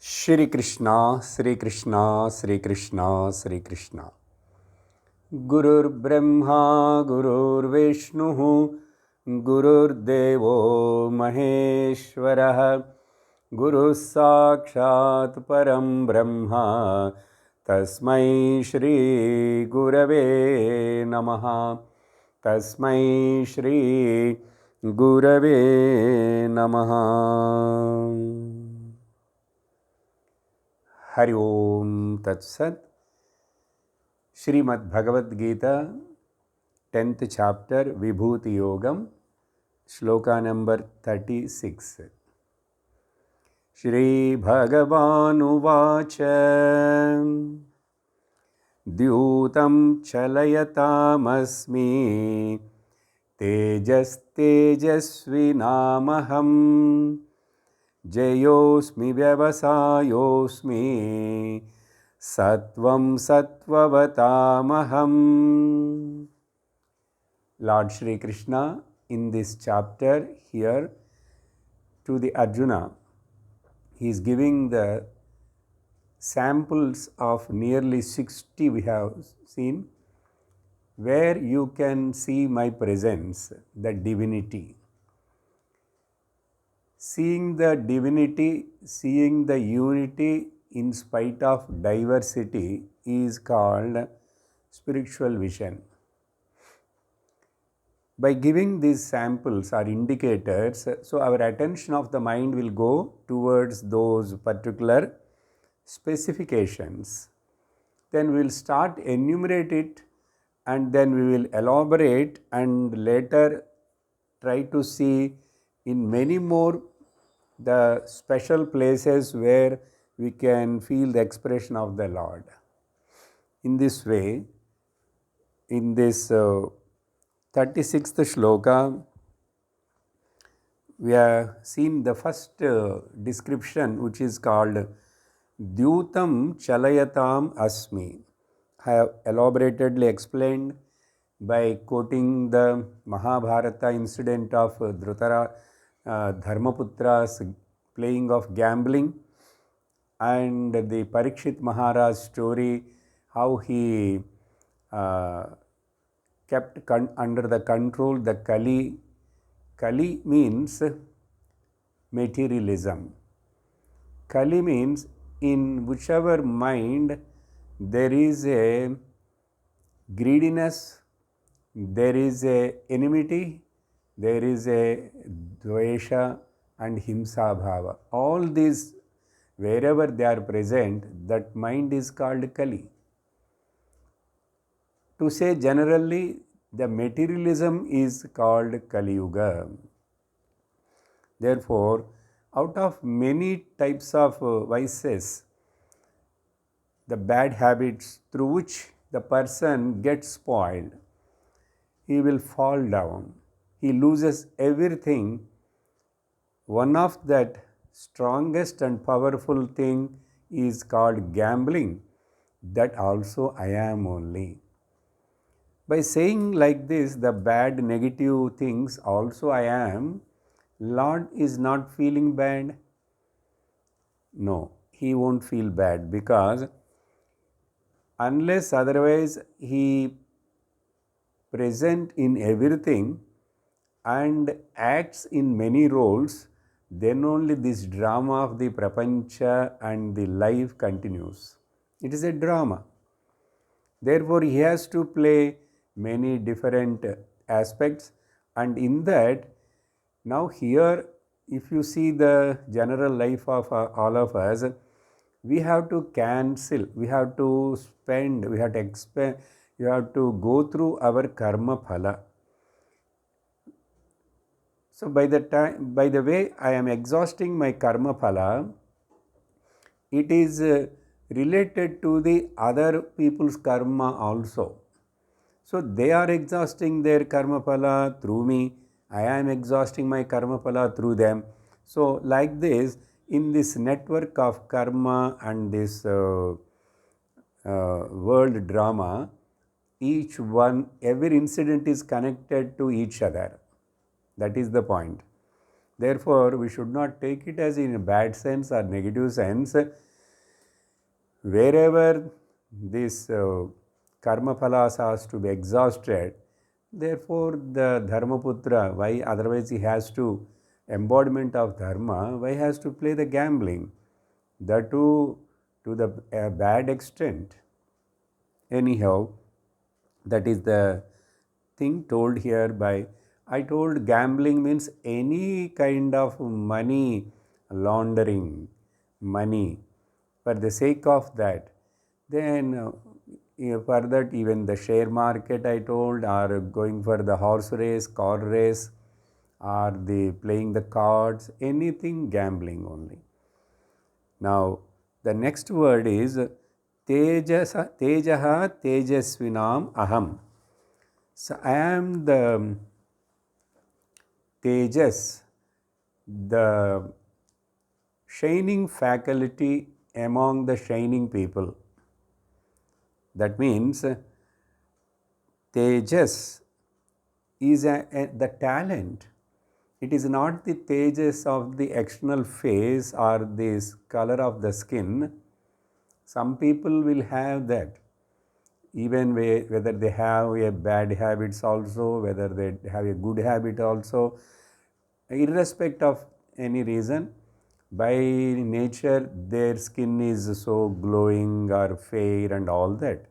Shri Krishna, Shri Krishna, Shri Krishna, Shri Krishna. Gurur Brahma, Gurur Vishnu, Gurur Devo Maheshwara, Guru Sakshat Param Brahma, Tasmai Shri Gurave Namaha, Tasmai Shri Gurave Namaha. Hari Om Tat Sat. Srimad Bhagavad Gita, 10th chapter, Vibhuti Yogam, Sloka number 36. Shri Bhagavanuvacha Dyutam Chalayatam Tejas Tejasvinamaham Jayosmi Vyavasayosmi Sattvam Sattvavatamaham. Lord Shri Krishna in this chapter here to the Arjuna, he is giving the samples of nearly 60 we have seen, where you can see my presence, the divinity. Seeing the divinity, seeing the unity in spite of diversity is called spiritual vision. By giving these samples or indicators, so our attention of the mind will go towards those particular specifications. Then we will start enumerate it, and then we will elaborate and later try to see in many more the special places where we can feel the expression of the Lord. In this way, in this 36th shloka, we have seen the first description, which is called Dyutam Chalayatam Asmi. I have elaboratedly explained by quoting the Mahabharata incident of Dharmaputra's playing of gambling, and the Parikshit Maharaj story, how he kept under the control the Kali. Kali means materialism. Kali means in whichever mind there is a greediness, there is a enmity, there is a dvesha and himsa bhava. All these, wherever they are present, that mind is called Kali. To say generally, the materialism is called Kali Yuga. Therefore, out of many types of vices, the bad habits through which the person gets spoiled, he will fall down. He loses everything. One of that strongest and powerful thing is called gambling. That also I am only. By saying like this, the bad negative things also I am, Lord is not feeling bad. No, he won't feel bad, because unless otherwise he present in everything and acts in many roles, then only this drama of the prapancha and the life continues. It is a drama. Therefore, he has to play many different aspects, and in that, now here, if you see the general life of all of us, we have to cancel, we have to spend, we have to expend, you have to go through our karma phala. So by the way I am exhausting my karma phala, it is related to the other people's karma also. So they are exhausting their karma phala through me, I am exhausting my karma phala through them. So like this, in this network of karma and this world drama, every incident is connected to each other. That is the point. Therefore, we should not take it as in a bad sense or negative sense. Wherever this karma phalas has to be exhausted, therefore the Dharmaputra, why otherwise he has to embodiment of dharma, why has to play the gambling? That too to the bad extent. Anyhow, that is the thing told here by, I told gambling means any kind of money laundering, money for the sake of that. Then for that, even the share market I told, or going for the horse race, car race, or the playing the cards, anything gambling only. Now the next word is tejaha tejasvinam aham. So I am the tejas, the shining faculty among the shining people. That means tejas is the talent. It is not the tejas of the external face or this color of the skin. Some people will have that. Even whether they have a bad habits also, whether they have a good habit also, irrespective of any reason, by nature their skin is so glowing or fair and all that.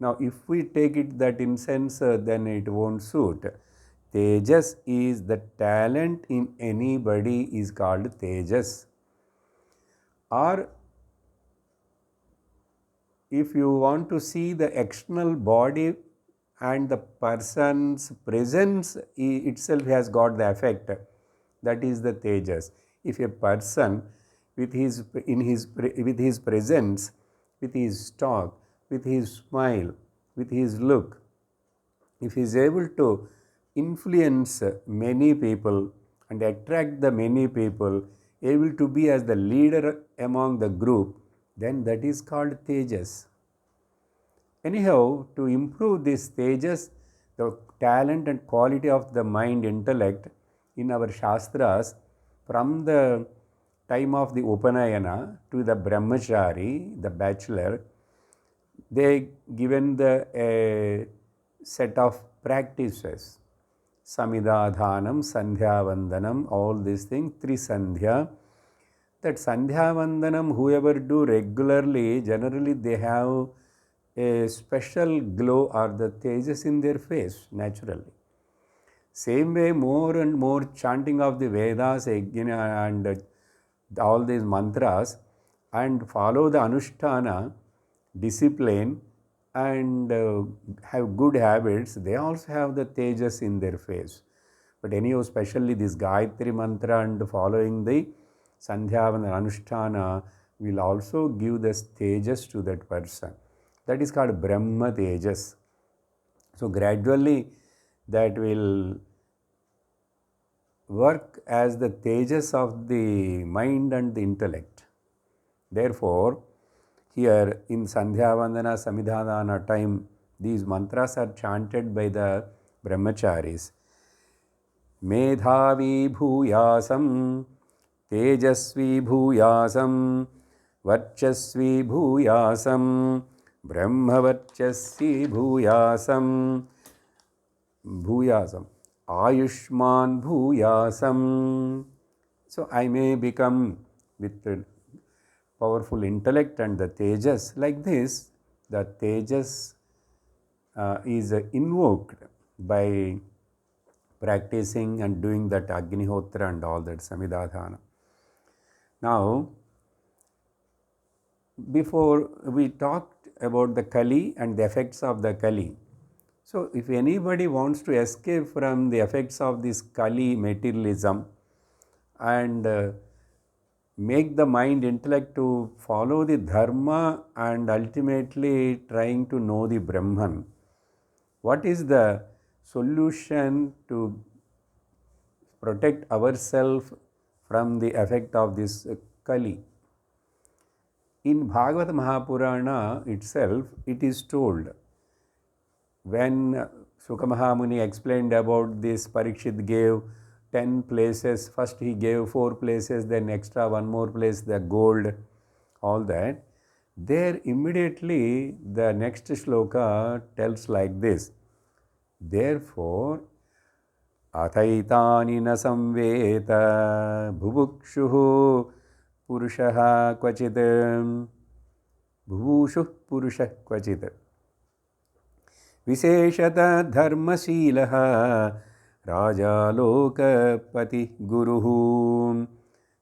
Now if we take it that in sense, then it won't suit. Tejas is the talent in anybody is called tejas. Or if you want to see the external body and the person's presence itself has got the effect, that is the tejas. If a person with his presence, with his talk, with his smile, with his look, if he is able to influence many people and attract the many people, able to be as the leader among the group, then that is called tejas. Anyhow, to improve this tejas, the talent and quality of the mind intellect in our shastras, from the time of the Upanayana to the brahmachari, the bachelor, they given the set of practices. Samidadhanam, Sandhya Vandanam, all these things, Tri Sandhya. That Sandhya Vandanam, whoever do regularly, generally they have a special glow or the tejas in their face naturally. Same way, more and more chanting of the Vedas and all these mantras and follow the Anushtana, discipline and have good habits, they also have the tejas in their face. But anyhow, especially this Gayatri mantra and following the Sandhyavana Anushtana will also give the tejas to that person. That is called Brahma Tejas. So gradually that will work as the tejas of the mind and the intellect. Therefore, here in Sandhya Vandana Samidhana time, these mantras are chanted by the brahmacharis. Medhavi bhuyasam, tejasvi bhuyasam, varchasvi bhuyasam, brahmavarchasvi bhuyasam, bhuyasam, ayushman bhuyasam. So I may become with powerful intellect and the tejas. Like this, the tejas is invoked by practicing and doing that Agnihotra and all that Samidadhana. Now, before we talked about the Kali and the effects of the Kali. So, if anybody wants to escape from the effects of this Kali materialism and make the mind intellect to follow the dharma and ultimately trying to know the Brahman, what is the solution to protect ourselves from the effect of this Kali? In Bhagavata Mahapurana itself, it is told, when Shuka Mahamuni explained about this, Parikshit gave 10 places. First he gave 4 places, then extra 1 more place, the gold, all that. There immediately the next shloka tells like this. Therefore, अथैतानि न संवेत बुभुक्षुः पुरुषः क्वचित् बुभुषुः पुरुषः क्वचित् विशेषतः धर्मशीलः राजा लोकपति गुरुः.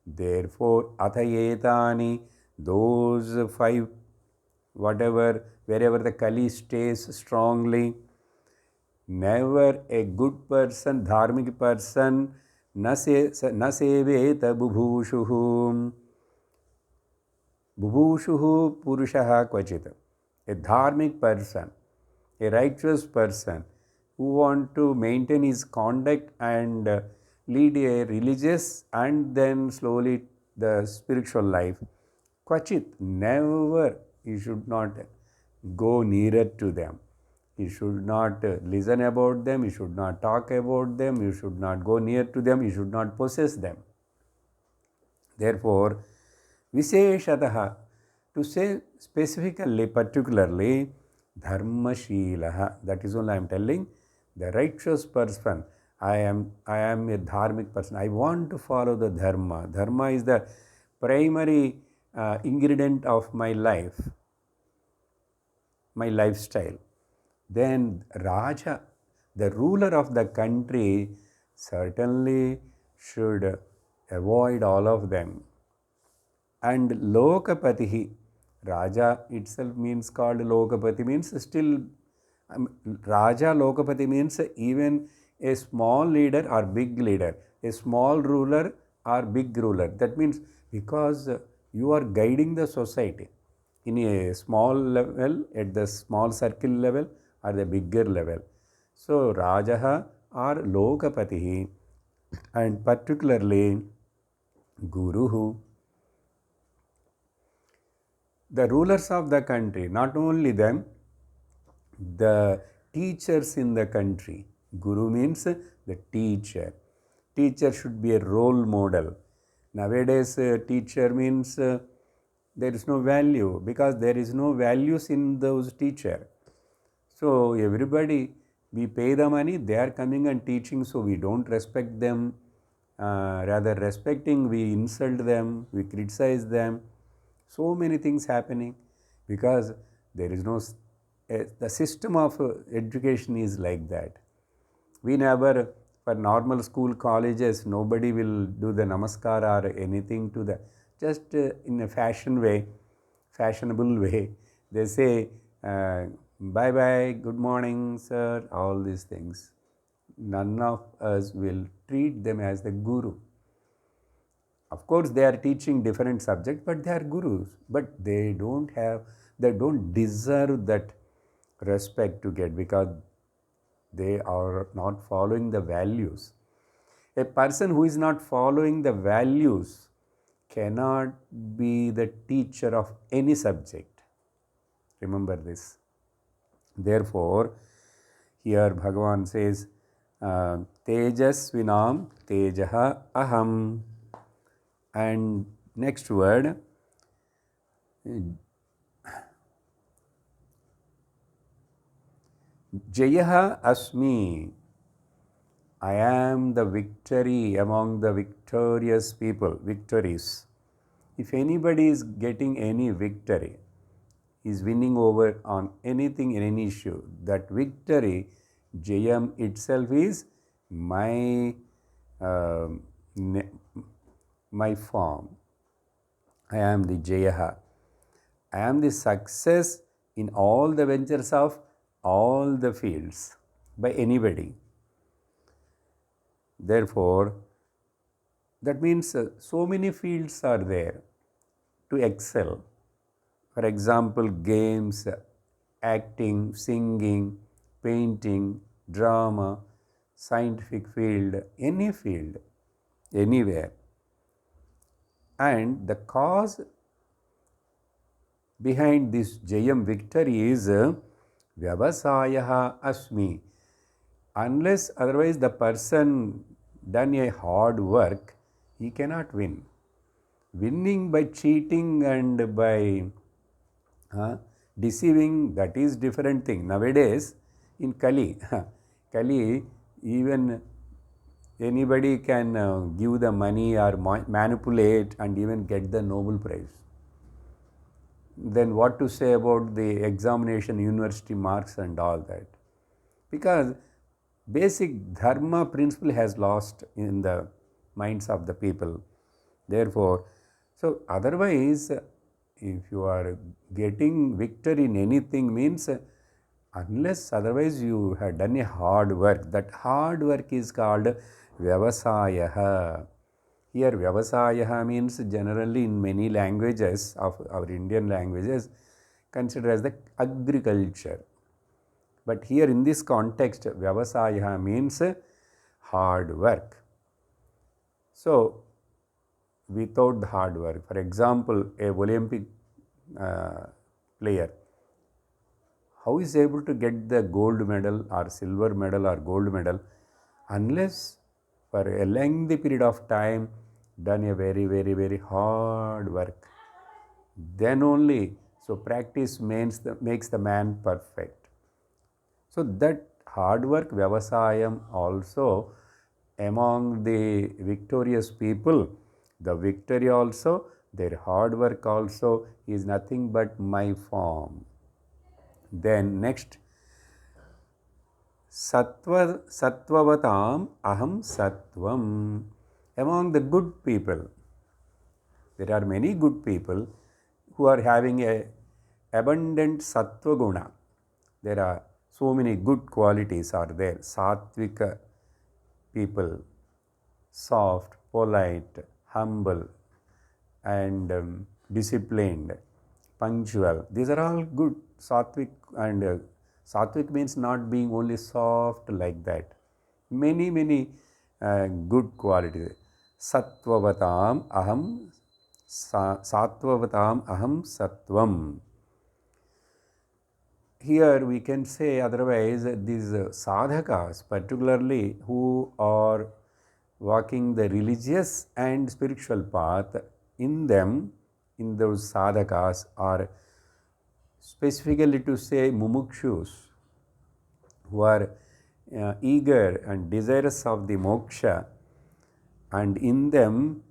Therefore, athayetani, those 5, whatever, wherever the Kali stays strongly, never a good person, dharmic person, na seveta bubhushuhu. Bubhushuhu purushaha kvachita. A dharmic person, a righteous person who want to maintain his conduct and lead a religious and then slowly the spiritual life. Kvachit, never, you should not go nearer to them. You should not listen about them, you should not talk about them, you should not go near to them, you should not possess them. Therefore, Visheshataha, to say specifically, particularly, Dharmashilaha, that is all I am telling, the righteous person. I am a dharmic person. I want to follow the dharma. Dharma is the primary ingredient of my life, my lifestyle. Then Raja, the ruler of the country, certainly should avoid all of them. And Lokapatihi, Raja itself means called Lokapati, means still Raja Lokapati means even a small leader or big leader, a small ruler or big ruler. That means because you are guiding the society in a small level, at the small circle level or the bigger level. So Rajaha or Lokapatihi, and particularly Guruhu, the rulers of the country, not only them, the teachers in the country. Guru means the teacher. Teacher should be a role model. Nowadays, teacher means there is no value, because there is no values in those teachers. So everybody, we pay the money, they are coming and teaching, so we don't respect them. Rather respecting, we insult them, we criticize them. So many things happening because there is no, the system of education is like that. We never, for normal school colleges, nobody will do the namaskar or anything to the, just in a fashionable way. They say, bye bye, good morning, sir, all these things. None of us will treat them as the guru. Of course, they are teaching different subjects, but they are gurus. But they don't deserve that respect to get, because they are not following the values. A person who is not following the values cannot be the teacher of any subject. Remember this. Therefore, here Bhagavan says, Tejasvinam Tejaha Aham. And next word, Jayaha Asmi. I am the victory among the victorious people, victories. If anybody is getting any victory, is winning over on anything in any issue, that victory, Jayam itself is my my form. I am the Jayaha. I am the success in all the ventures of all the fields by anybody. Therefore, that means so many fields are there to excel. For example, games, acting, singing, painting, drama, scientific field, any field, anywhere. And the cause behind this Jayam victory is Vyavasayaha Asmi. Unless otherwise the person done a hard work, he cannot win. Winning by cheating and by deceiving, that is different thing. Nowadays, in Kali, Kali, even anybody can give the money or manipulate and even get the Nobel Prize. Then what to say about the examination, university marks and all that? Because basic dharma principle has lost in the minds of the people. Therefore, so otherwise, if you are getting victory in anything means, unless otherwise you have done a hard work. That hard work is called vyavasayaha. Here vyavasayaha means generally in many languages of our Indian languages considered as the agriculture. But here in this context, vyavasayaha means hard work. So, without the hard work, for example, a Olympic player, how is able to get the gold medal or silver medal or gold medal unless for a lengthy period of time done a very hard work? Then only, so practice makes the man perfect. So that hard work, vyavasayam, also among the victorious people, the victory also, their hard work also is nothing but my form. Then next, satvavatam aham sattvam. Among the good people, there are many good people who are having a abundant sattva guna. There are so many good qualities are there. Sattvika people, soft, polite, humble, and disciplined, punctual. These are all good. Sattvic, and sattvic means not being only soft like that. Many good qualities. Sattvavatam aham satvavatam aham sattvam. Here we can say otherwise these sadhakas, particularly who are walking the religious and spiritual path, in them, in those sadhakas, are specifically to say mumukshus, who are eager and desirous of the moksha, and in them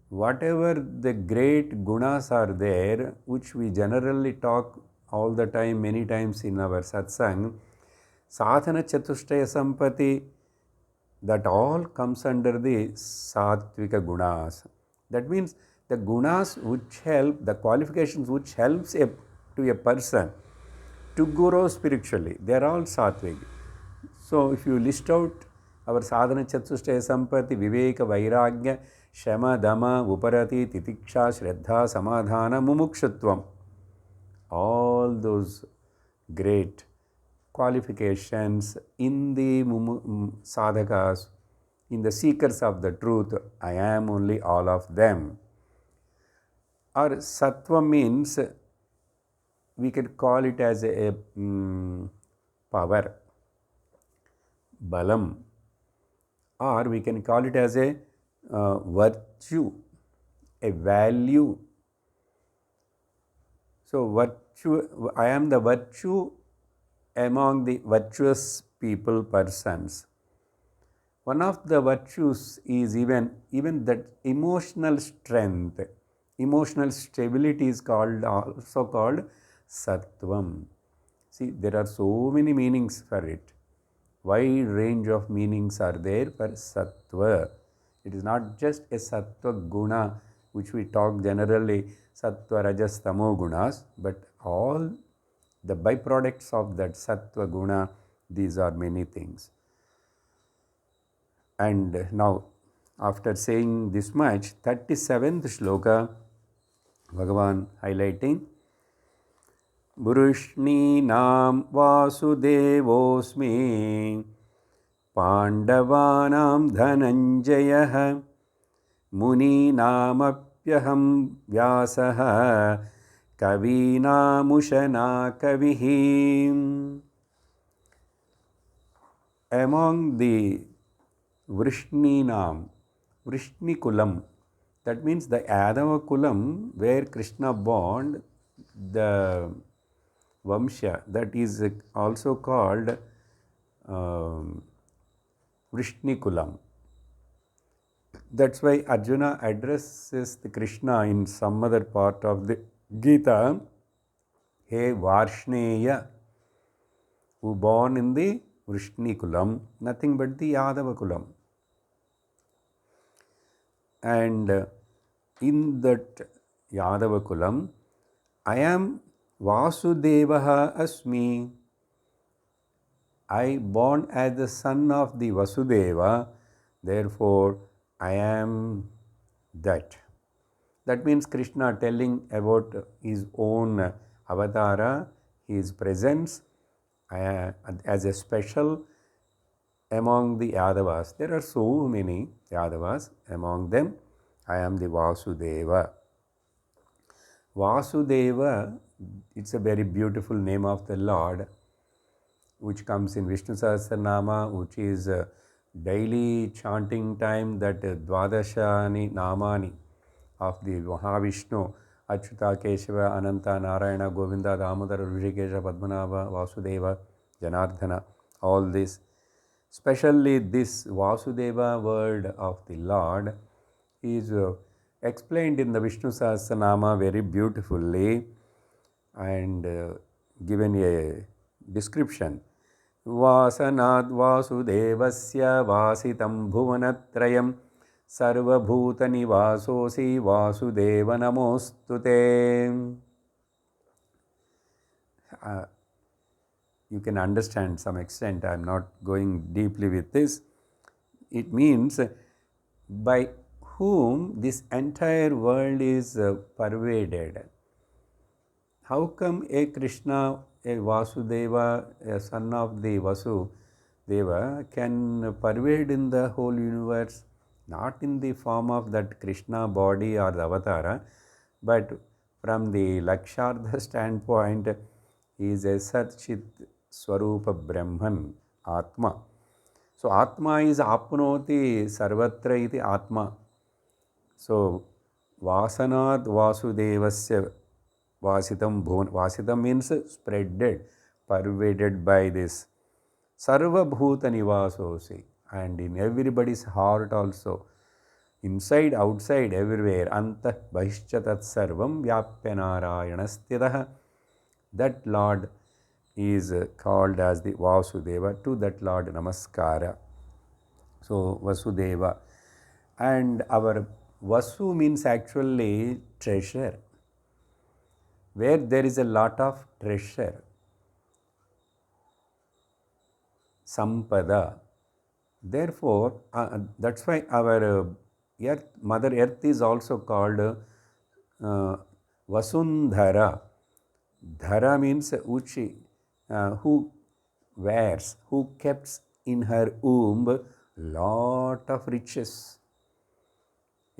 whatever the great gunas are there, which we generally talk all the time, many times in our satsang, sadhana chatushtaya sampati, that all comes under the sattvika gunas. That means the gunas which help, the qualifications which helps to a person to grow spiritually, they are all sattvic. So if you list out our sadhana chatushtaya sampati, viveka, vairagya, shama, dama, uparati, titiksha, shraddha, samadhana, mumukshutvam, all those great qualifications in the sadhakas, in the seekers of the truth, I am only all of them. Or sattva means, we can call it as a power, balam, or we can call it as a virtue, a value. So virtue, I am the virtue among the virtuous people, persons. One of the virtues is even that emotional strength, emotional stability is also called sattvam. See, there are so many meanings for it. Wide range of meanings are there for sattva. It is not just a sattva guna, which we talk generally, sattva, rajas, tamo gunas, but all the byproducts of that sattva guna, these are many things. And now, after saying this much, 37th shloka, Bhagavan highlighting, Vrushninam vasudevosmi Pandavanam dhananjayah Muninamapyaham vyasaha Kavinamushana kavihim. Among the Vrishninam, Vrishni that means the Yadava Kulam where Krishna born, the Vamsha, that is also called Vrishni That's why Arjuna addresses the Krishna in some other part of the Gita, Hey Varshneya, who born in the Vrishni nothing but the Yadava Kulam. And in that Yadava Kulam, I am Vasudevaha Asmi. I born as the son of the Vasudeva, therefore I am that. That means Krishna telling about his own avatara, his presence as a special among the Yadavas. There are so many Yadavas. Among them, I am the Vasudeva. Vasudeva, it's a very beautiful name of the Lord, which comes in Vishnu Sahasranama, which is daily chanting time, that Dvadashani Namani of the Mahavishnu, Achyuta, Keshava, Ananta, Narayana, Govinda, Damodara, Rishikesha, Padmanabha, Vasudeva, Janardhana, all this. Especially this Vasudeva word of the Lord is explained in the Vishnu Sahasranama very beautifully and given a description. Vasanad Vasudevasya Vasitam Bhuvanatrayam Sarvabhutani Vasosi Vasudeva Namostute. You can understand some extent. I am not going deeply with this. It means by whom this entire world is pervaded. How come a Krishna, a Vasudeva, a son of the Vasudeva can pervade in the whole universe? Not in the form of that Krishna body or the avatara, but from the Lakshartha standpoint, he is a Sat Chit Swarupa Brahman, Atma. So Atma is Apnoti Sarvatra iti Atma. So Vasanad Vasudevasya Vasitam Bhuvan. Vasitam means spreaded, pervaded by this. Sarva Bhuta Nivasosi. And in everybody's heart also. Inside, outside, everywhere. Antah Bahishchatat Sarvam Vyapya Narayanasthidah. That Lord is called as the Vasudeva. To that Lord Namaskara. So Vasudeva. And our Vasu means actually treasure. Where there is a lot of treasure. Sampada. Therefore, that's why our earth, Mother Earth is also called Vasundhara. Dhara means Uchi, who wears, who keeps in her womb lot of riches.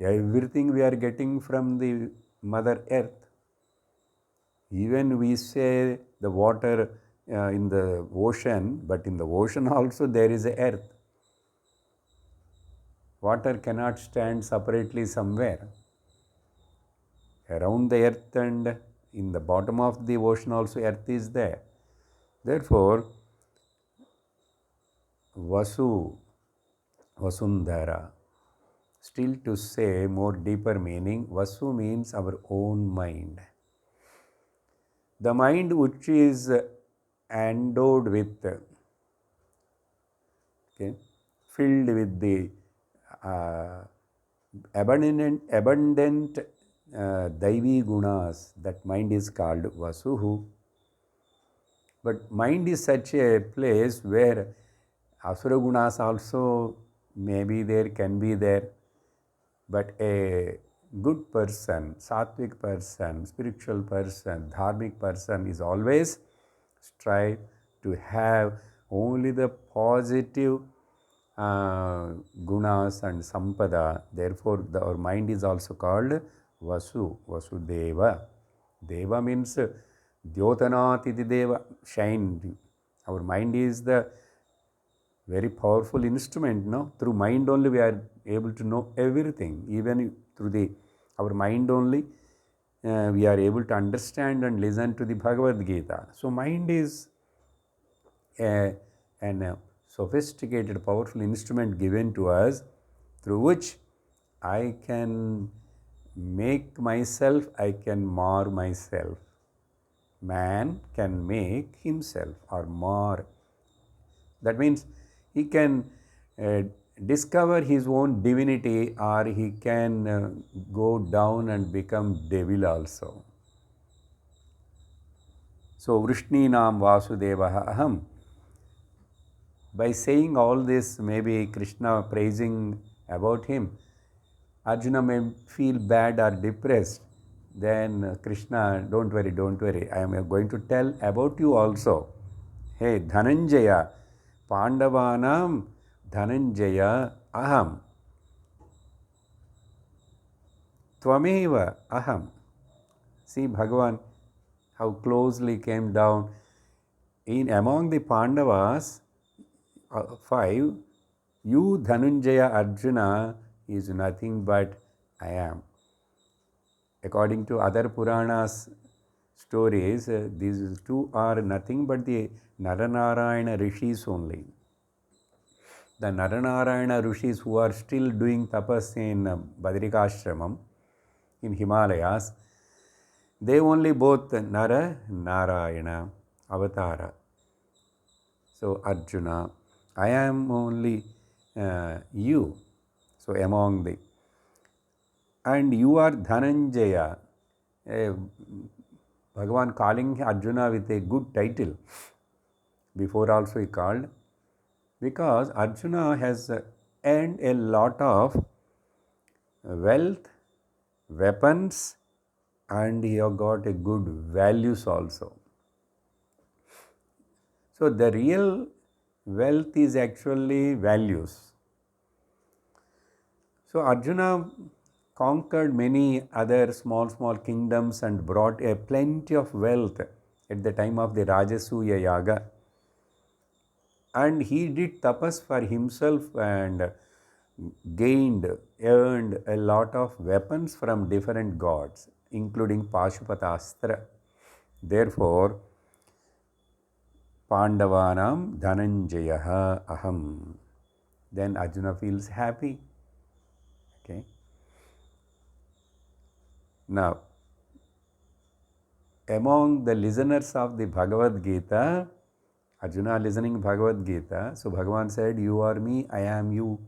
Everything we are getting from the Mother Earth. Even we say the water in the ocean, but in the ocean also there is a earth. Water cannot stand separately somewhere. Around the earth and in the bottom of the ocean also earth is there. Therefore, Vasu, Vasundhara. Still to say more deeper meaning, Vasu means our own mind. The mind which is endowed with, filled with the abundant Daivi gunas, that mind is called Vasuhu. But mind is such a place where Asura gunas also maybe there, can be there. But a good person, sattvic person, spiritual person, dharmic person is always strive to have only the positive gunas and sampada. Therefore, our mind is also called Vasu, Vasudeva. Deva means Dyotanat iti Deva, shine. Our mind is the Very powerful instrument, no? Through mind only we are able to know everything. Even through our mind only we are able to understand and listen to the Bhagavad Gita. So mind is a sophisticated, powerful instrument given to us through which I can make myself, I can mar myself. Man can make himself or mar. That means he can discover his own divinity, or he can go down and become devil also. So, Vrishninam Vasudevah Aham. By saying all this, maybe Krishna praising about him, Arjuna may feel bad or depressed. Then Krishna, don't worry, I am going to tell about you also. Hey, Dhananjaya, Pandavanam Dhananjaya Aham. Tvameva Aham. See Bhagavan, how closely came down. Among the Pandavas, 5, you Dhananjaya Arjuna is nothing but I am. According to other Puranas stories, these two are nothing but the Naranarayana Rishis only. The Naranarayana Rishis who are still doing tapas in Badrikashramam, in Himalayas, they only both Nara, Narayana, Avatara. So Arjuna, I am only you. So among the, and you are Dhananjaya. Bhagavan calling Arjuna with a good title. Before also he called, because Arjuna has earned a lot of wealth, weapons, and he have got a good values also. So the real wealth is actually values. So Arjuna conquered many other small kingdoms and brought a plenty of wealth at the time of the Rajasuya Yaga. And he did tapas for himself and earned a lot of weapons from different gods, including Pashupatastra. Therefore, Pandavanam Dhananjayaha Aham. Then Arjuna feels happy. Okay. Now, among the listeners of the Bhagavad Gita, Arjuna listening Bhagavad Gita, so Bhagavan said, you are me, I am you.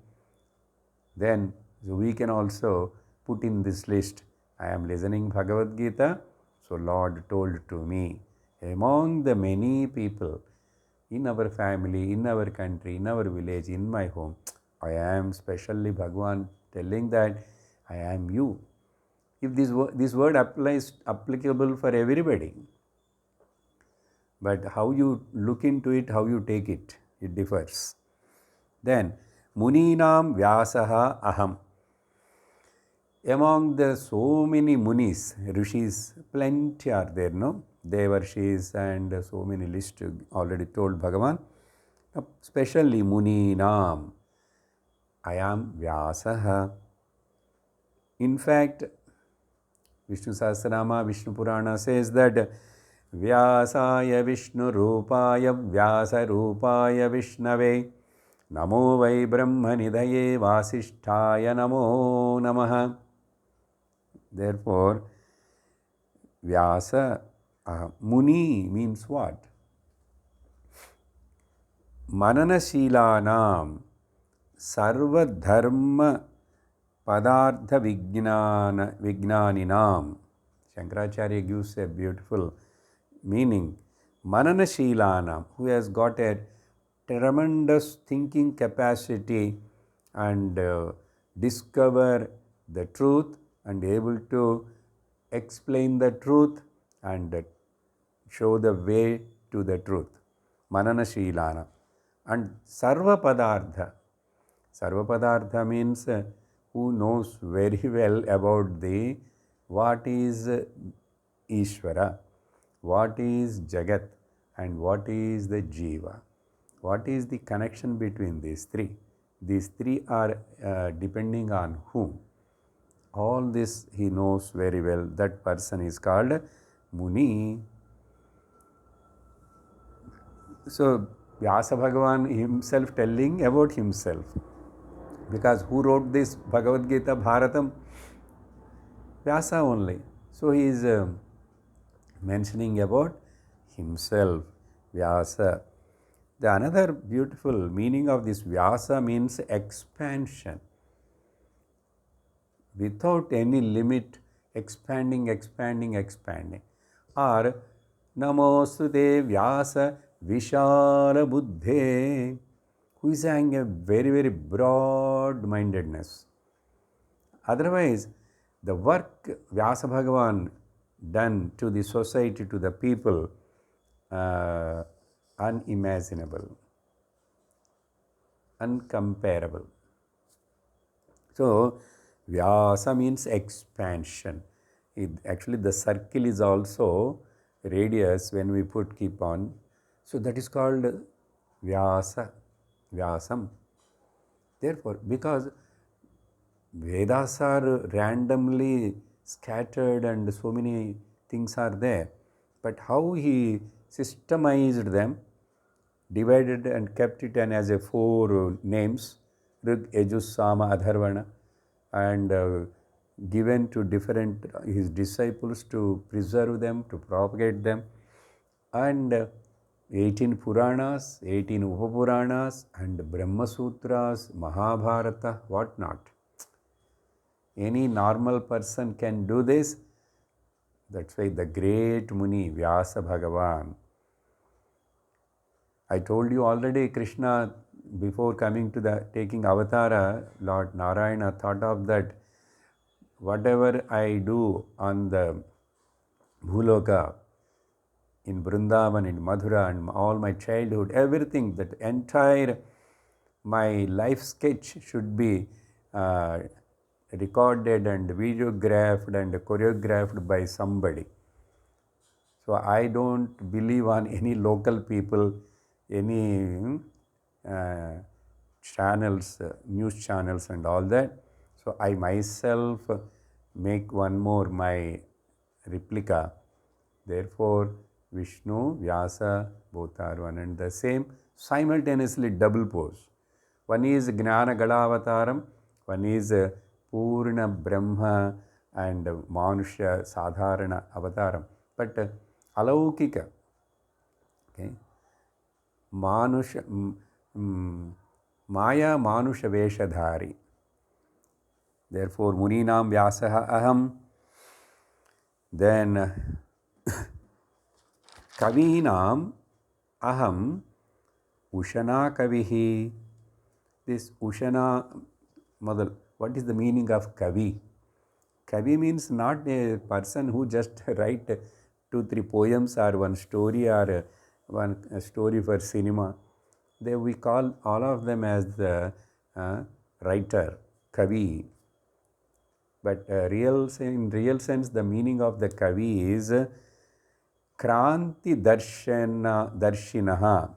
Then so we can also put in this list, I am listening Bhagavad Gita, so Lord told to me, among the many people in our family, in our country, in our village, in my home, I am specially Bhagavan telling that I am you. If this word applies applicable for everybody, but how you look into it, how you take it, it differs. Then Muninam Vyasaha Aham. Among the so many munis, rishis, plenty are there, no? Devarshis and so many lists already told Bhagavan. Especially Muninam, I am Vyasaha. In fact, Vishnu Sahasranama, Vishnu Purana says that Vyasaya Vishnu Rupaya Vyasa Rupaya Vishnave Namo Vai Brahma Nidaye Vasisthaya Namo Namaha. Therefore, Vyasa Muni means what? Mananashilanam Sarva Dharma Padartha Vijnaninam. Shankaracharya gives a beautiful meaning. Mananashilanam, who has got a tremendous thinking capacity and discover the truth and able to explain the truth and show the way to the truth. Mananashilana. And Sarva Padartha. Sarva Padartha means who knows very well about the what is Ishvara, what is Jagat, and what is the Jiva. What is the connection between these three? These three are depending on whom? All this he knows very well. That person is called Muni. So Vyasa Bhagavan himself telling about himself. Because who wrote this Bhagavad Gita Bharatam? Vyasa only. So he is mentioning about himself, Vyasa. The another beautiful meaning of this Vyasa means expansion. Without any limit, expanding, expanding, expanding. Or Namostute Vyasa Vishala Buddhe, who is having a very, very broad mindedness. Otherwise, the work Vyasa Bhagavan done to the society, to the people, unimaginable, uncomparable. So, Vyasa means expansion. Actually, the circle is also radius when we keep on. So, that is called Vyasa, Vyasam. Therefore, because Vedas are randomly scattered and so many things are there, but how he systemized them, divided and kept it and as a four names, Rig, Yajus, Sama, Adharvana, and given to different his disciples to preserve them, to propagate them, and 18 Puranas, 18 Upapuranas, and Brahma Sutras, Mahabharata, what not. Any normal person can do this. That's why the great Muni, Vyasa Bhagavan. I told you already, Krishna, before coming to the taking avatara, Lord Narayana thought of that whatever I do on the Bhuloka, in Vrindavan, in Mathura, and all my childhood, everything, that entire my life sketch should be recorded and videographed and choreographed by somebody. So I don't believe on any local people, any channels, news channels and all that. So I myself make one more my replica. Therefore, Vishnu, Vyasa, both are one and the same, simultaneously double pose. One is Gnana Galavataram, one is Purna Brahma and Manusha Sadharana Avataram. But Alaukika, okay, Manusha, Maya Manusha Veshadhari. Therefore, Muninam Vyasaha Aham. Then Kavinam Aham Ushana Kavihi. This Ushana Madal, what is the meaning of Kavi? Kavi means not a person who just write 2-3 poems or one story or one story for cinema. We call all of them as the writer, Kavi. But in real sense, the meaning of the Kavi is Kranti Darshinaha.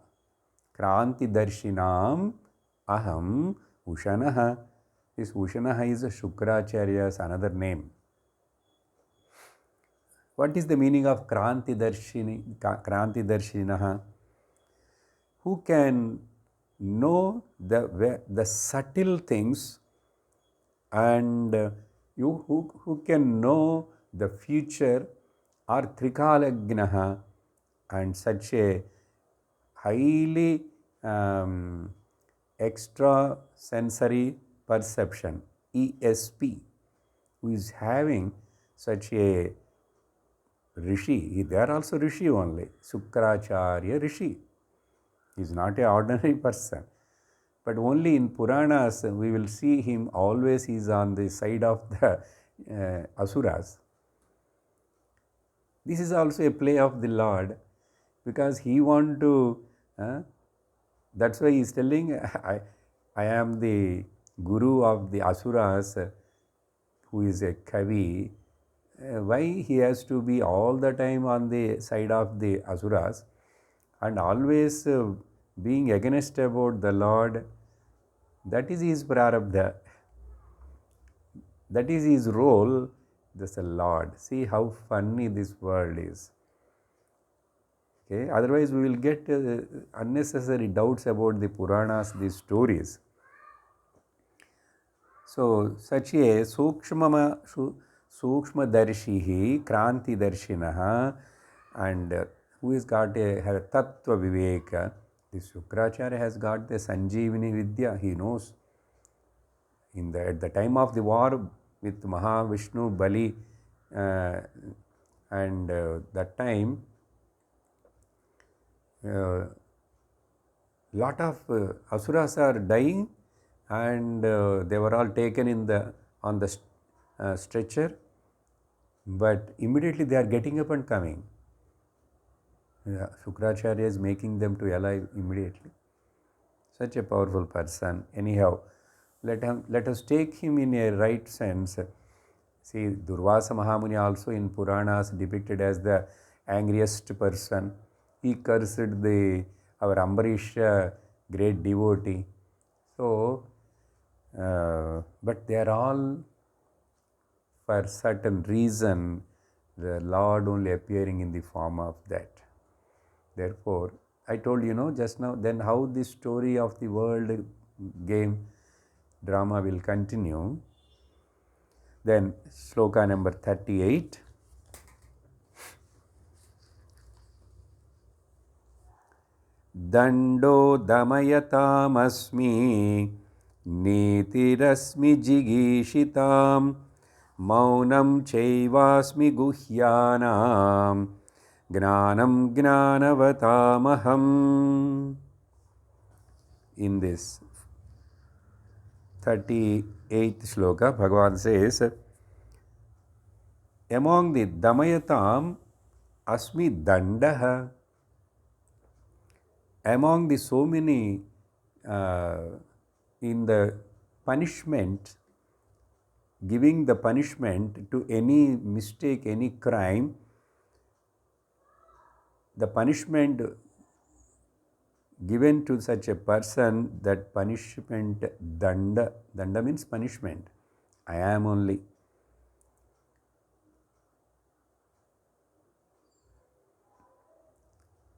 Kranti Darshinam Aham Ushanaha. This Ushanaha is Shukracharya's another name. What is the meaning of Kranti Darshinaha? Who can know the subtle things, and who can know the future, are Trikalagnaha, and such a highly extra sensory perception, ESP, who is having such a Rishi. They are also Rishi only. Sukracharya Rishi. He is not an ordinary person. But only in Puranas we will see him always he is on the side of the Asuras. This is also a play of the Lord, because he want to, that's why he is telling, I am the Guru of the Asuras, who is a Kavi. Why he has to be all the time on the side of the Asuras and always being against about the Lord, that is his prarabdha. That is his role. That's the Lord. See how funny this world is. Okay? Otherwise, we will get unnecessary doubts about the Puranas, these stories. So, such a Sukshmadarshihi, Krantidarshinaha, and who has got a Tattva Viveka. This Shukracharya has got the Sanjeevani Vidya, he knows. At the time of the war with Mahavishnu, Bali, and that time, lot of asuras are dying, and they were all taken on the stretcher, but immediately they are getting up and coming. Shukracharya is making them to alive immediately. Such a powerful person. Anyhow, let us take him in a right sense. See, Durvasa Mahamuni also in Puranas depicted as the angriest person. He cursed our Ambarish, great devotee. So, but they are all for certain reason, the Lord only appearing in the form of that. Therefore, I told just now, then how this story of the world game drama will continue. Then Sloka number 38. Dando damayatam neetirasmi jigishitam maunam chaivasmi guhyanam gnanam gnanavatamaham. In this 38th sloka, Bhagavan says, among the damayatam asmi dandaha. Among the so many in the punishment, giving the punishment to any mistake, any crime, the punishment given to such a person, that punishment, danda means punishment. I am only.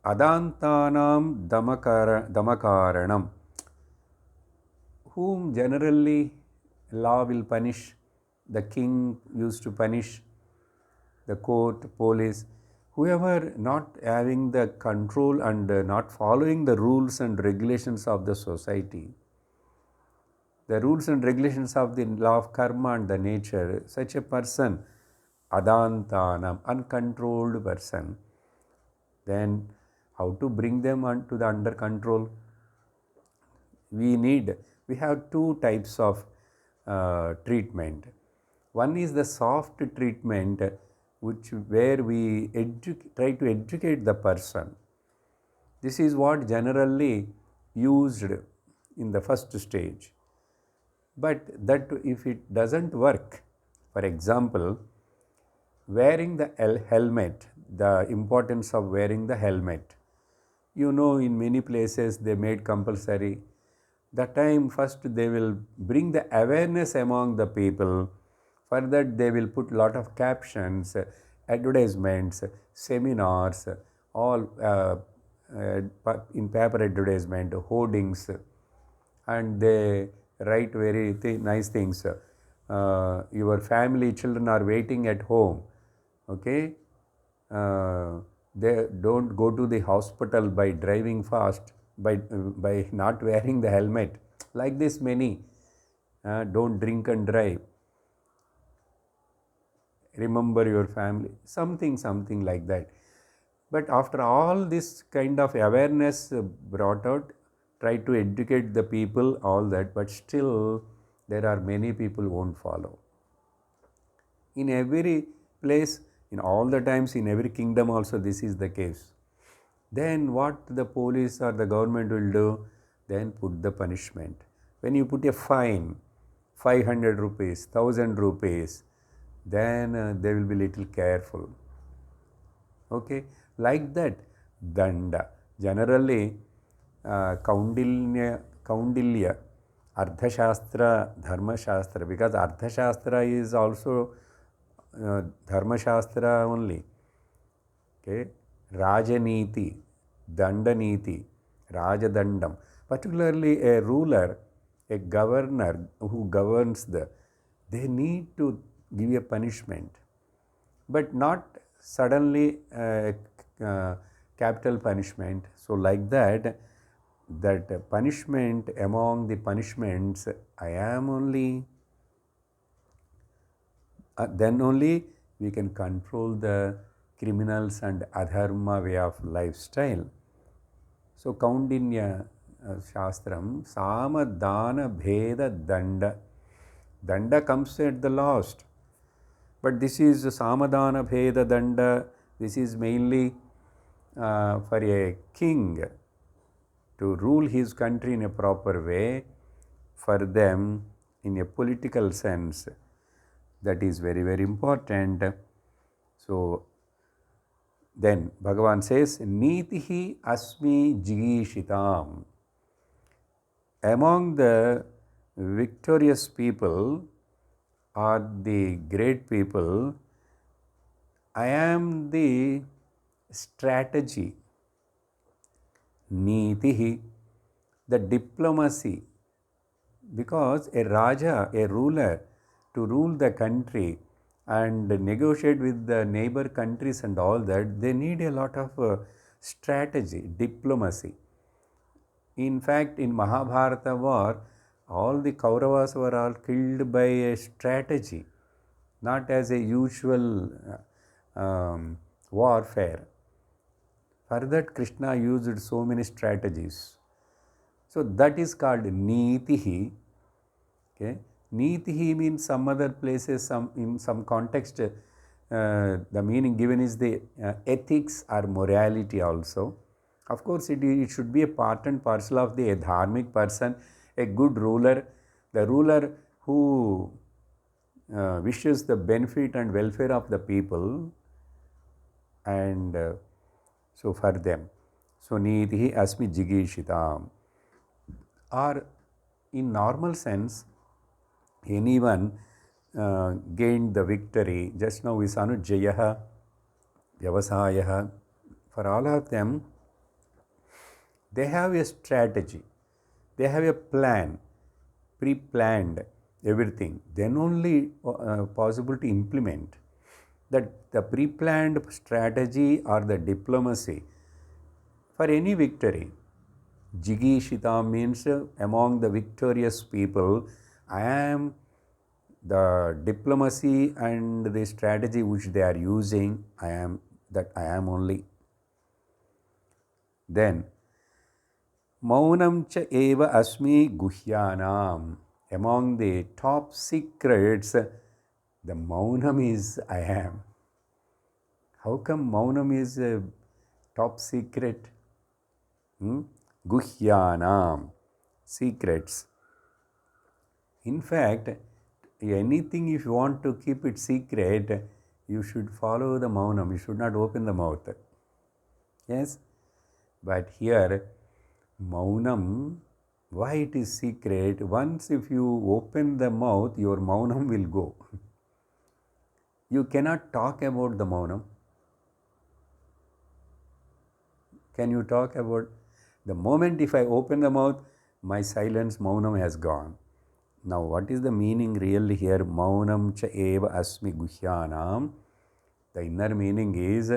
Adantanam damakaranam, whom generally law will punish. The king used to punish, the court, police, whoever not having the control and not following the rules and regulations of the society, the rules and regulations of the law of karma and the nature, such a person, adantanam, uncontrolled person, then how to bring them to the under control? We have two types of treatment. One is the soft treatment, where we try to educate the person. This is what generally used in the first stage. But that if it doesn't work, for example, wearing the helmet, the importance of wearing the helmet. In many places they made compulsory. That time first they will bring the awareness among the people. For that they will put lot of captions, advertisements, seminars, all in paper advertisement, hoardings, and they write very nice things. Your family, children are waiting at home. Okay, they don't go to the hospital by driving fast, by not wearing the helmet. Like this, many don't drink and drive. Remember your family, something like that. But after all this kind of awareness brought out, try to educate the people, all that, but still there are many people who won't follow. In every place, in all the times, in every kingdom also this is the case. Then what the police or the government will do? Then put the punishment. When you put a fine, 500 rupees, 1000 rupees, then they will be little careful. Okay, like that, danda. Generally, Kaundilya, Ardhashastra, Dharmashastra, because Ardhashastra is also Dharmashastra only. Okay, Rajaniti, Dandaniti, Rajadandam. Particularly a ruler, a governor who governs they need to give a punishment, but not suddenly capital punishment. So like that punishment among the punishments, I am only, then only we can control the criminals and adharma way of lifestyle. So Kaundinya Shastram, Sama Dana Bheda Danda. Danda comes at the last. But this is Samadana Bheda Danda. This is mainly for a king to rule his country in a proper way, for them in a political sense. That is very, very important. So then Bhagavan says, Nitihi Asmi Jigishitam. Among the victorious people or the great people, I am the strategy, Nitihi, the diplomacy. Because a Raja, a ruler, to rule the country and negotiate with the neighbor countries and all that, they need a lot of strategy, diplomacy. In fact, in Mahabharata war, all the Kauravas were all killed by a strategy, not as a usual warfare. For that, Krishna used so many strategies. So that is called Nitihi. Okay. Nitihi means some other places, in some context, the meaning given is the ethics or morality also. Of course, it should be a part and parcel of the dharmic person, a good ruler, the ruler who wishes the benefit and welfare of the people, and so for them. So Nitihi Asmi Jigishitam. Or in normal sense, anyone gained the victory. Just now we saw Jayaha, Vyavasayaha. For all of them, they have a strategy. They have a plan, pre-planned everything. Then only possible to implement. That the pre-planned strategy or the diplomacy for any victory. Jigishita means among the victorious people, I am the diplomacy and the strategy which they are using, I am only. Then, Maunam cha eva asmi guhyanam. Among the top secrets, the Maunam is I am. How come Maunam is a top secret? Guhyanam, secrets. In fact, anything if you want to keep it secret, you should follow the Maunam. You should not open the mouth. Yes? But here, Maunam, why it is secret? Once if you open the mouth, your Maunam will go. You cannot talk about the Maunam. Can you talk about the moment if I open the mouth, my silence, Maunam has gone. Now, what is the meaning really here? Maunam cha eva asmi guhyanam. The inner meaning is,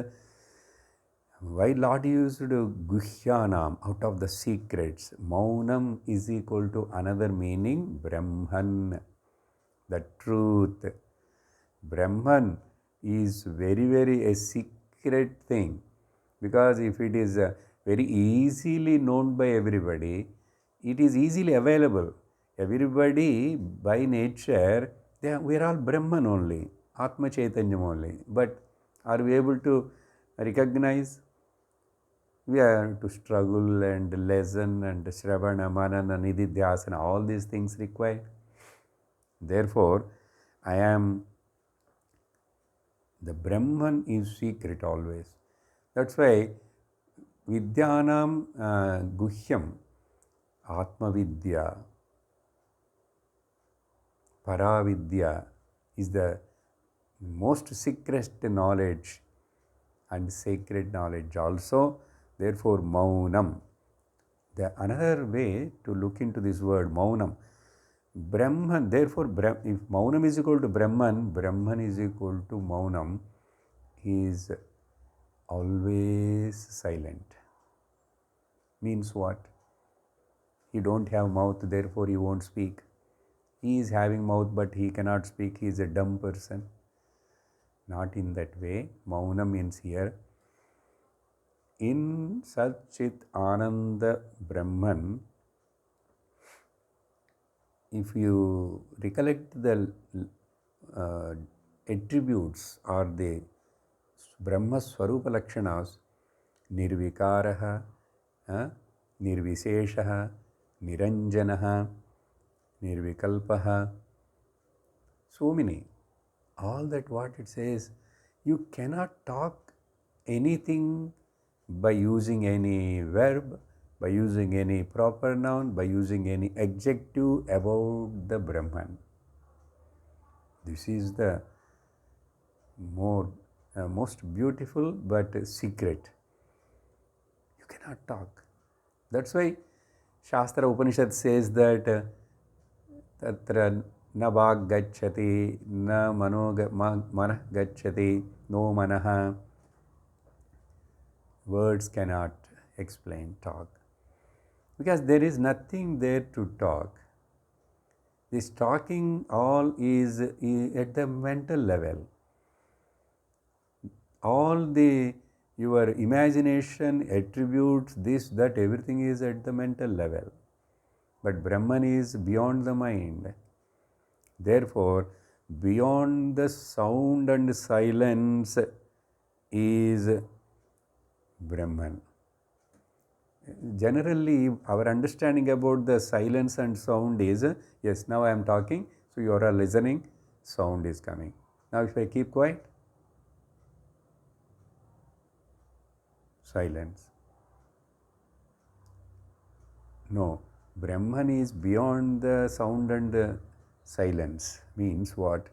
why Lord used guhyanam, out of the secrets. Maunam is equal to another meaning, Brahman, the truth. Brahman is very, very a secret thing, because if it is very easily known by everybody, it is easily available. Everybody by nature, we are all Brahman only, Atma Chaitanyam only. But are we able to recognize? We have to struggle and lesson and Shravana, Manana, Nididhyasana, all these things required. Therefore, I am, the Brahman is secret always. That's why Vidyanam guhyam Atmavidya, Paravidya is the most secret knowledge and sacred knowledge also. Therefore, Maunam. The another way to look into this word Maunam, Brahman, therefore, if Maunam is equal to Brahman, Brahman is equal to Maunam, he is always silent. Means what? He don't have mouth, therefore he won't speak. He is having mouth, but he cannot speak. He is a dumb person. Not in that way. Mauna means here, in Satchit Ananda Brahman, if you recollect the attributes or the Brahma Swarupa Lakshanas, Nirvikaraha, Nirvisheshaha, Niranjanaha, Nirvikalpaha, so many. All that what it says, you cannot talk anything by using any verb, by using any proper noun, by using any adjective about the Brahman. This is the most beautiful but secret. You cannot talk. That's why Shastra Upanishad says that tatra na vag gacchati, na manah gacchati, no manaha. Words cannot explain, talk. Because there is nothing there to talk. This talking all is at the mental level. All your imagination, attributes, this, that, everything is at the mental level. But Brahman is beyond the mind. Therefore, beyond the sound and silence is Brahman. Generally, our understanding about the silence and sound is, yes, now I am talking, so you are listening, sound is coming. Now if I keep quiet, silence. No, Brahman is beyond the sound and the silence. Means what?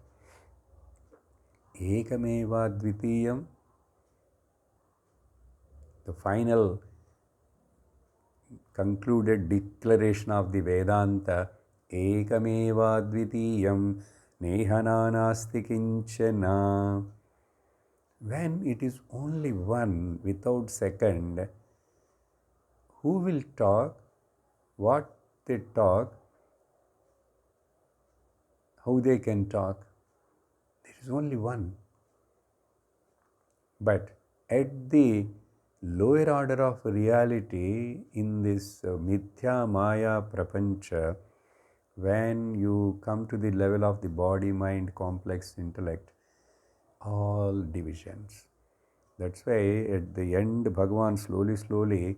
Ekameva dvitiyam, the final concluded declaration of the Vedanta, Ekameva dvitiyam nehananasti kinchana. When it is only one without second, who will talk, what they talk, how they can talk? There is only one. But at the lower order of reality in this Mithya Maya Prapancha, when you come to the level of the body, mind, complex intellect, all divisions. That's why at the end, Bhagavan slowly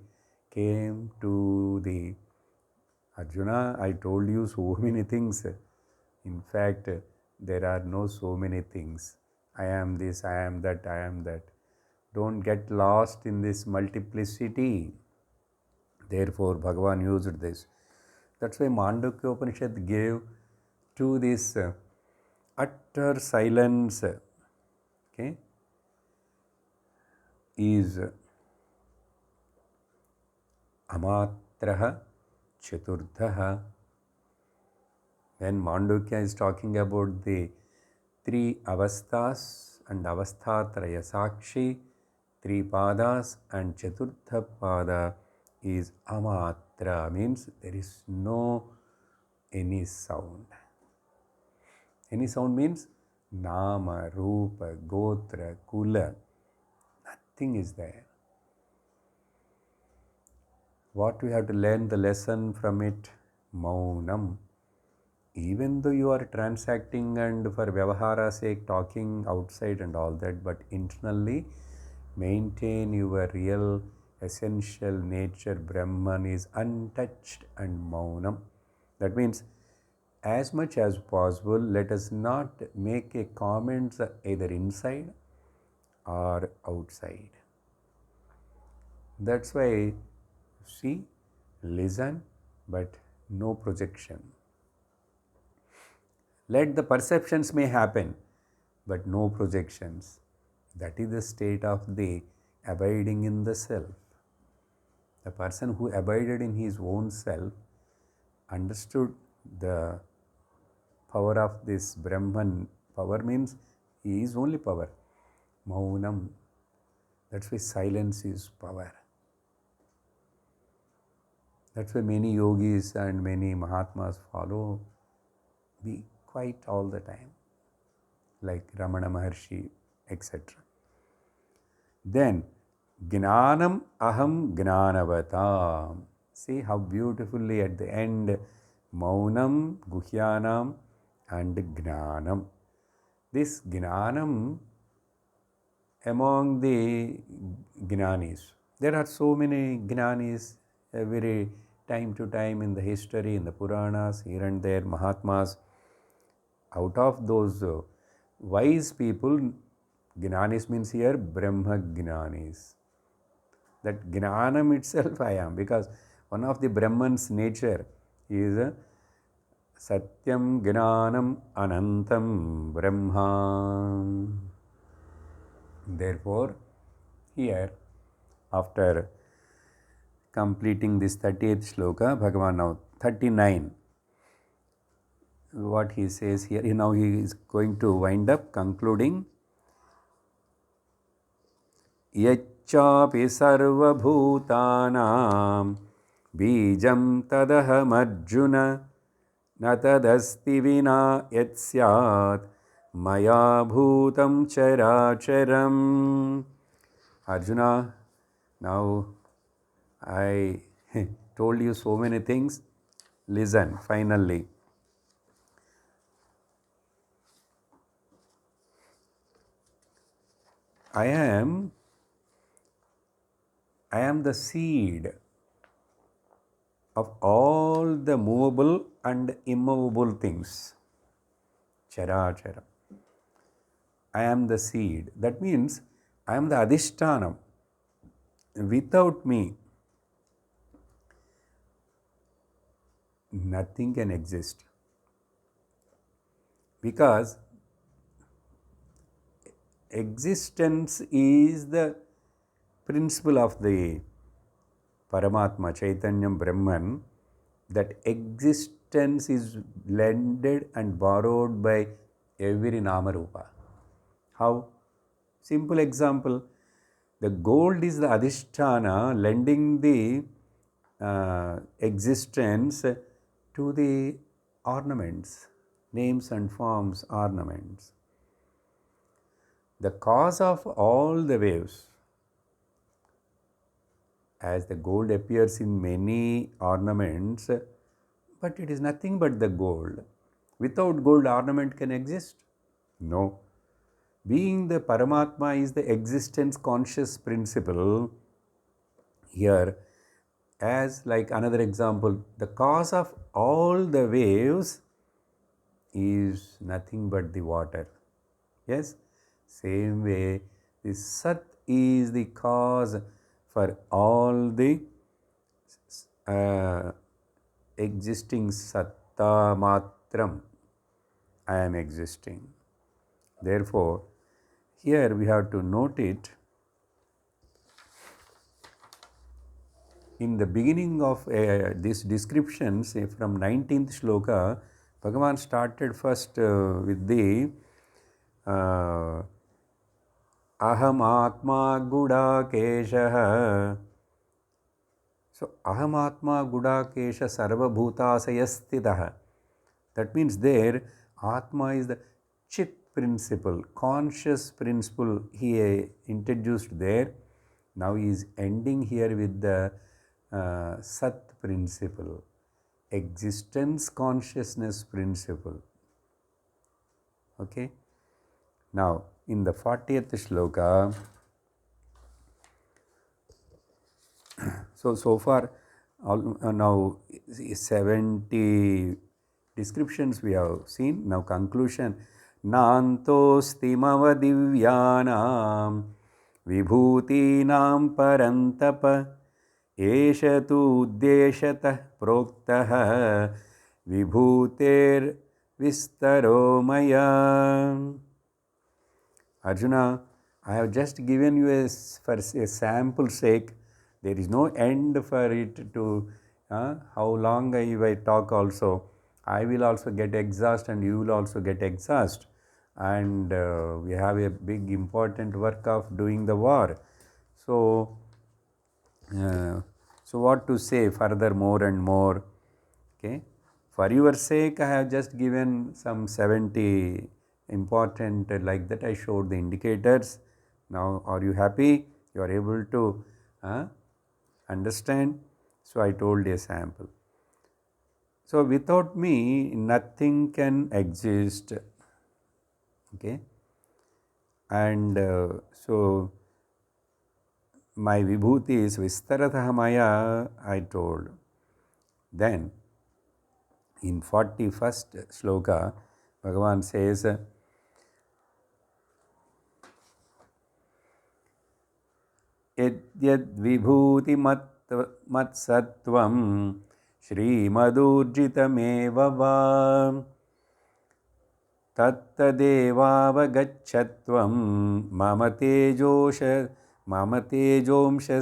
came to the Arjuna, I told you so many things. In fact, there are no so many things. I am this, I am that, I am that. Don't get lost in this multiplicity. Therefore, Bhagavan used this. That's why Mandukya Upanishad gave to this utter silence, okay, is amatraha chaturdhaha. When Mandukya is talking about the three avasthas and avasthatraya sakshi, three padas and chaturtha pada is amatra, means there is no any sound. Any sound means nama, rupa, gotra, kula, nothing is there. What we have to learn the lesson from it? Maunam. Even though you are transacting and for vyavahara sake talking outside and all that, but internally maintain your real essential nature. Brahman is untouched and maunam. That means as much as possible, let us not make a comment either inside or outside. That's why, see, listen, but no projection. Let the perceptions may happen, but no projections. That is the state of the abiding in the self. The person who abided in his own self understood the power of this Brahman. Power means he is only power. Maunam. That's why silence is power. That's why many yogis and many Mahatmas follow be quiet all the time, like Ramana Maharshi, etc. Then, Gnanam Aham Gnanavatam. See how beautifully at the end, Maunam, Guhyanam, and Gnanam. This Gnanam among the Gnanis. There are so many Gnanis every time to time in the history, in the Puranas, here and there, Mahatmas. Out of those wise people, Gnanis means here Brahma Gnanis. That Gnanam itself I am, because one of the Brahman's nature is Satyam Gnanam Anantam Brahma. Therefore, here, after completing this 38th shloka, Bhagavan now 39, what he says here, now he is going to wind up concluding. Yacchapi sarvabhutanam bijam tadahamarjuna na tadasti vina yatsyat maya bhutam characharam. Arjuna, now I told you so many things. Listen, finally. I am the seed of all the movable and immovable things. Charachara. I am the seed. That means I am the adhishtanam. Without me, nothing can exist. Because existence is the principle of the Paramatma, Chaitanyam, Brahman. That existence is blended and borrowed by every Namarupa. How? Simple example. The gold is the adhisthana lending the existence to the ornaments, names and forms, ornaments. The cause of all the waves, as the gold appears in many ornaments, but it is nothing but the gold. Without gold, ornament can exist? No. Being the Paramatma is the existence conscious principle. Here, as like another example, the cause of all the waves is nothing but the water. Yes? Same way, the Sat is the cause for all the existing Satta Matram. I am existing. Therefore, here we have to note it. In the beginning of this description, say from 19th shloka, Bhagavan started first with the Aham Atma Gudakesha. So, Aham Atma Gudakesha Sarva Bhutasayastitaha. That means there, Atma is the Chit principle, conscious principle he introduced there. Now he is ending here with the Sat principle, existence consciousness principle. Okay. Now, in the 40th shloka, so far, now 70 descriptions we have seen. Now, conclusion. Nantosti mava divyanam विभूतीनां परन्तप एष तु उद्देशतः प्रोक्तः विभूतेर्विस्तरो मया. Arjuna, I have just given you for a sample sake. There is no end for it to how long if I talk also. I will also get exhaust and you will also get exhaust. And we have a big important work of doing the war. So, so what to say further more and more? Okay. For your sake, I have just given some 70 important like that. I showed the indicators. Now, are you happy? You are able to understand? So, I told a sample. So, without me, nothing can exist. Okay. And so, my vibhuti is vistaratah maya, I told. Then, in 41st sloka, Bhagavan says, यद्यद् विभूति मत्सत्वं श्रीमदूर्जितमेव वा तत्तदेवावगच्छत्वं मम तेजोंश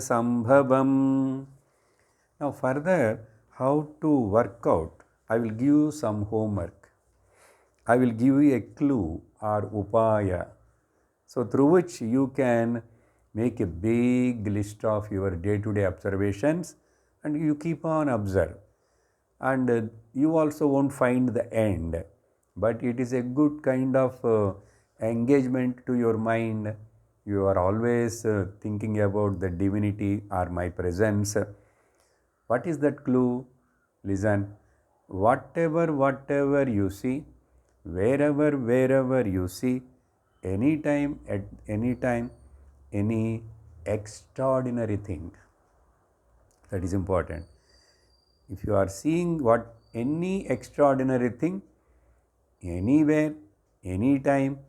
संभवम्. Now further, how to work out? I will give you some homework. I will give you a clue or upaya. So through which you can make a big list of your day-to-day observations and you keep on observe. And you also won't find the end. But it is a good kind of engagement to your mind. You are always thinking about the divinity or my presence. What is that clue? Listen, whatever you see, wherever you see, anytime, at any time, any extraordinary thing. That is important. If you are seeing any extraordinary thing, anywhere, anytime,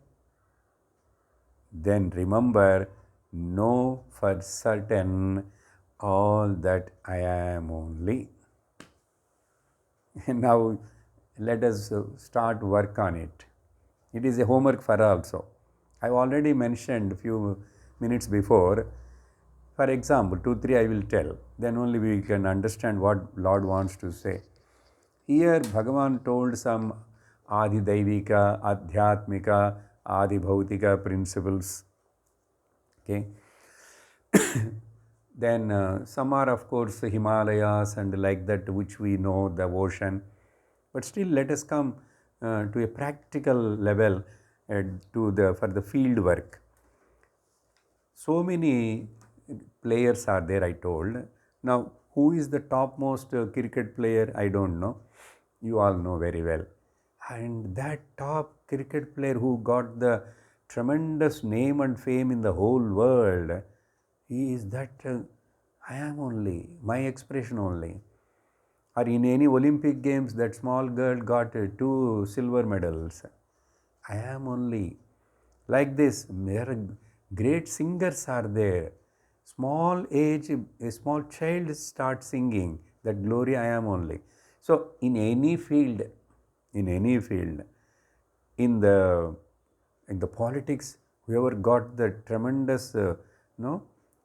then remember, know for certain all that I am only. Now, let us start work on it. It is a homework for also. I have already mentioned a few minutes before. For example, 2, 3 I will tell. Then only we can understand what Lord wants to say. Here Bhagavan told some Adi Daivika, Adhyatmika, Adi Bhautika principles. Okay. Then some are of course Himalayas and like that which we know, the ocean. But still let us come to a practical level for the field work. So many players are there, I told. Now, who is the topmost cricket player? I don't know. You all know very well. And that top cricket player who got the tremendous name and fame in the whole world, he is that I am only, my expression only. Or in any Olympic games, that small girl got 2 silver medals. I am only. Like this, there are great singers are there. Small age, a small child starts singing that glory I am only. So in any field, in the politics, whoever got the tremendous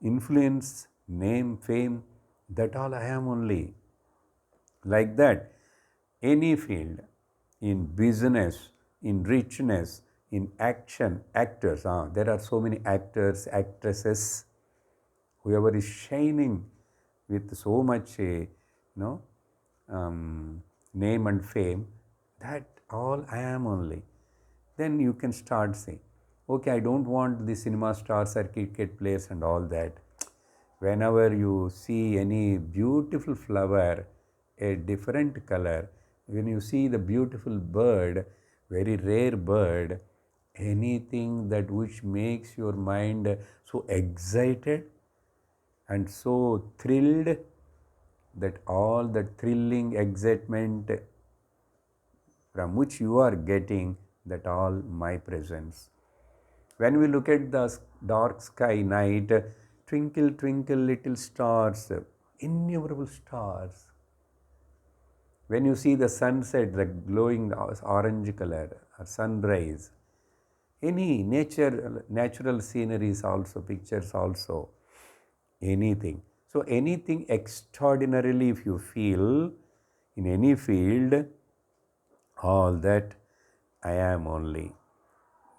influence, name, fame, that all I am only. Like that, any field, in business, in richness, in action, actors, there are so many actors, actresses, whoever is shining with so much name and fame, that all I am only. Then you can start saying, okay, I don't want the cinema stars or cricket players and all that. Whenever you see any beautiful flower, a different color, when you see the beautiful bird, very rare bird, anything that which makes your mind so excited and so thrilled, that all the thrilling excitement from which you are getting, that all my presence. When we look at the dark sky night, twinkle, twinkle, little stars, innumerable stars. When you see the sunset, the glowing orange color, or sunrise, any natural sceneries also, pictures also, anything. So anything extraordinarily if you feel in any field, all that I am only.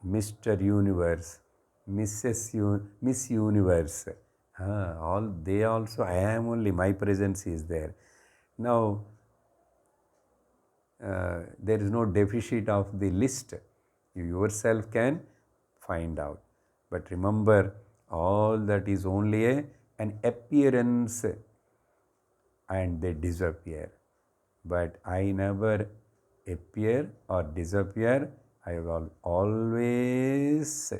Mr. Universe, Miss Universe, all they also, I am only, my presence is there. Now, there is no deficit of the list. You yourself can find out. But remember, all that is only an appearance and they disappear. But I never appear or disappear. I will always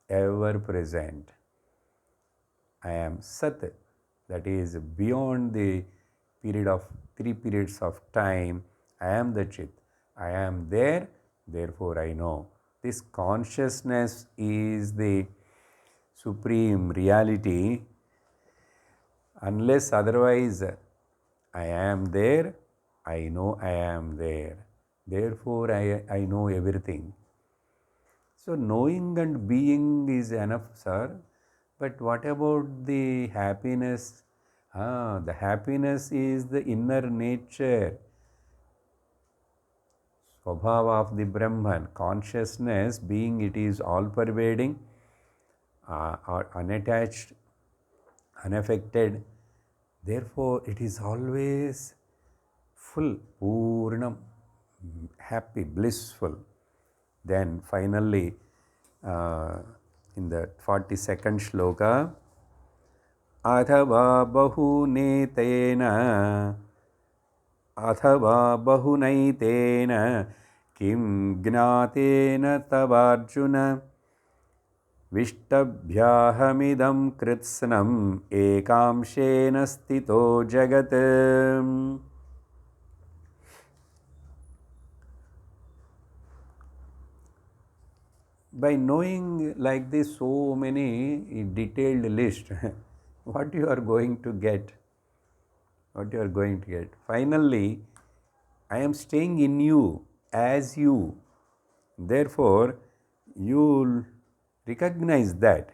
ever present. I am Sat, that is beyond the period of 3 periods of time. I am the Chit. I am there, therefore I know. This consciousness is the supreme reality. Unless otherwise, I am there, I know I am there. Therefore, I know everything. So, knowing and being is enough, sir. But what about the happiness? The happiness is the inner nature, Swabhava of the Brahman. Consciousness, being it is all pervading, or unattached, unaffected. Therefore, it is always full, Purnam, happy, blissful. Then finally, in the 42nd shloka, अथवा बहुनेतेन अथवा बहुनैतेन किं ज्ञातेन तवार्जुन विष्टभ्याहमिदं कृत्स्नम् एकांशेन स्थितो जगत्. By knowing like this so many detailed list, what you are going to get? What you are going to get? Finally, I am staying in you as you. Therefore, you recognize that.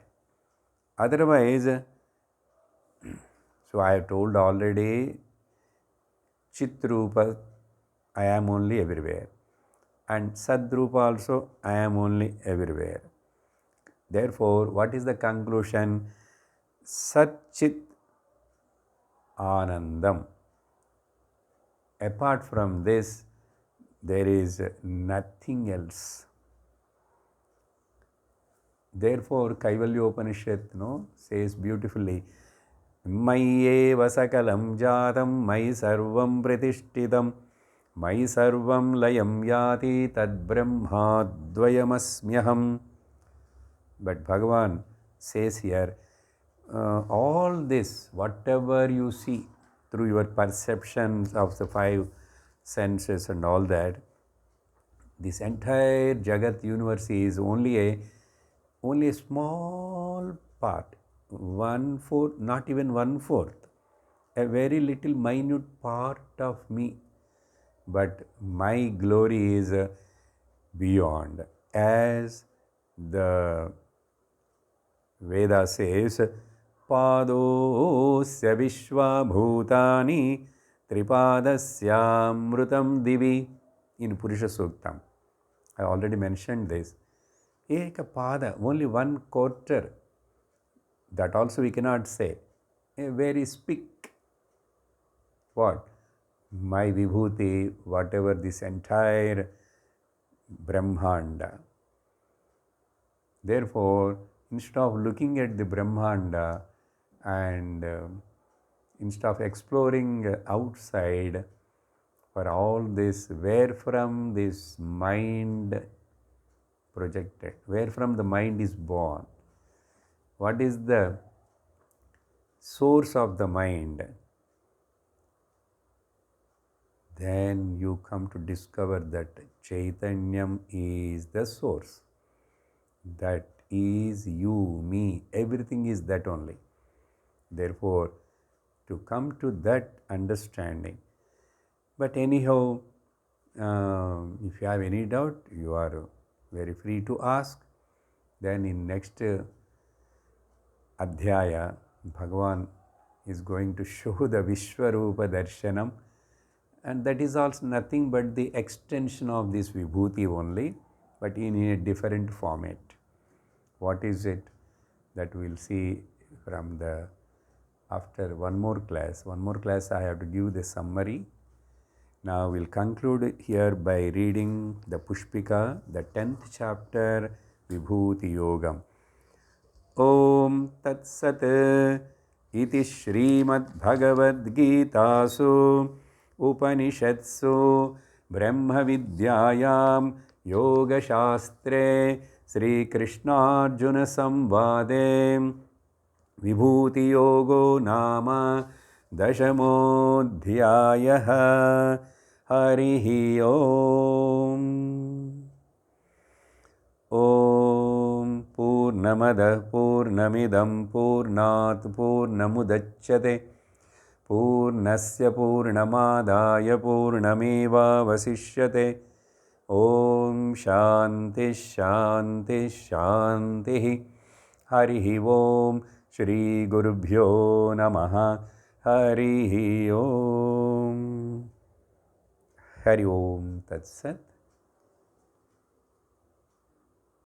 Otherwise, so I have told already, Chitrupa, I am only everywhere. And Sadrupa also, I am only everywhere. Therefore, what is the conclusion? Satchit Anandam. Apart from this, there is nothing else. Therefore, Kaivalya Upanishad says beautifully, Mayi eva sakalam jatam, Mayi sarvam pratishtitam, Mayi sarvam layam yati tad brahma dvayamasmyaham. But Bhagavan says here, all this, whatever you see through your perceptions of the 5 senses and all that, this entire Jagat universe is only a small part, 1/4, not even 1/4, a very little minute part of me. But my glory is beyond. As the Veda says, Padosya Vishwa Bhutani Tripadasya Divi in Purusha Suktam. I already mentioned this. Eka Pada, only 1/4. That also we cannot say. A very speak. What? My Vibhuti, whatever this entire Brahmanda. Therefore, instead of looking at the Brahmanda and instead of exploring outside for all this, where from this mind projected, where from the mind is born, what is the source of the mind, then you come to discover that Chaitanyam is the source. That is you, me, everything is that only. Therefore, to come to that understanding. But anyhow, if you have any doubt, you are very free to ask. Then in next Adhyaya, Bhagavan is going to show the Vishwarupa Darshanam, and that is also nothing but the extension of this Vibhuti only, but in a different format. What is it? That we'll see from the after one more class. One more class I have to give the summary. Now we'll conclude here by reading the Pushpika, the 10th chapter, Vibhuti Yogam. Om Tat Sat Iti Srimad-Bhagavad-Gitasu Upanishatsu Brahma Vidyayam Yoga Shastre Sri Krishna Arjuna Samvade Vibhuti Yogo Nama Dashamodhyayaha Harihi Om. Om Purnamada Purnamidam Purnat Purnamudachyate Purnasya Purnamadaya Purnameva Vasishyate. Om Shanti Shanti Shanti. Harihi Om. Shri Gurubhyo Namaha. Harihi Om. Hari Om Tat Sat.